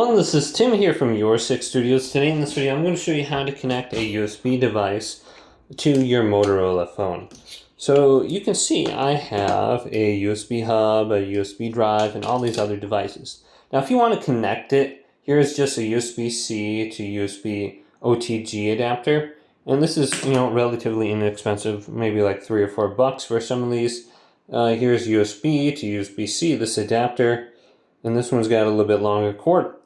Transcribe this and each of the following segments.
Well, this is Tim here from Your Six Studios. Today in this video I'm going to show you how to connect a USB device to your Motorola phone. So you can see I have a USB hub, a USB drive, and all these other devices. Now if you want to connect it, here's just a USB-C to USB OTG adapter. And this is, relatively inexpensive, maybe like $3 or $4 for some of these. Here's USB to USB-C, this adapter. And this one's got a little bit longer cord.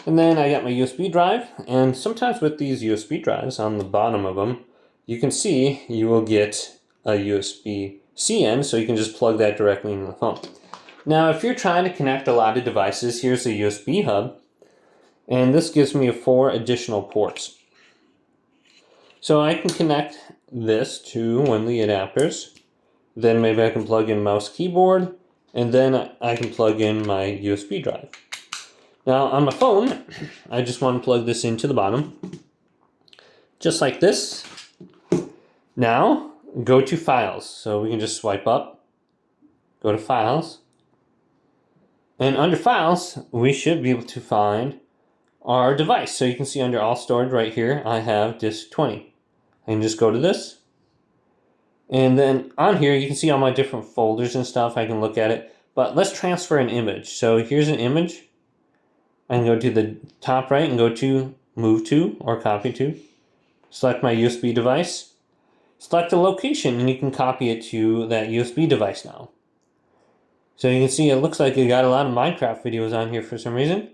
And then I got my USB drive, and sometimes with these USB drives on the bottom of them, you can see you will get a USB-C end, so you can just plug that directly into the phone. Now if you're trying to connect a lot of devices, here's a USB hub, and this gives me 4 additional ports. So I can connect this to one of the adapters, then maybe I can plug in mouse keyboard, and then I can plug in my USB drive. Now on my phone, I just want to plug this into the bottom, just like this. Now, go to Files. So we can just swipe up, go to Files, and under Files, we should be able to find our device. So you can see under All Storage right here, I have disk 20. I can just go to this, and then on here, you can see all my different folders and stuff. I can look at it, but let's transfer an image. So here's an image. I can go to the top right and go to Move To or Copy To. Select my USB device. Select the location and you can copy it to that USB device now. So you can see it looks like you got a lot of Minecraft videos on here for some reason.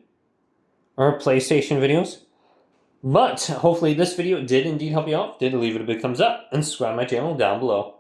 Or PlayStation videos. But hopefully this video did indeed help you out. Did leave it a big thumbs up and subscribe to my channel down below.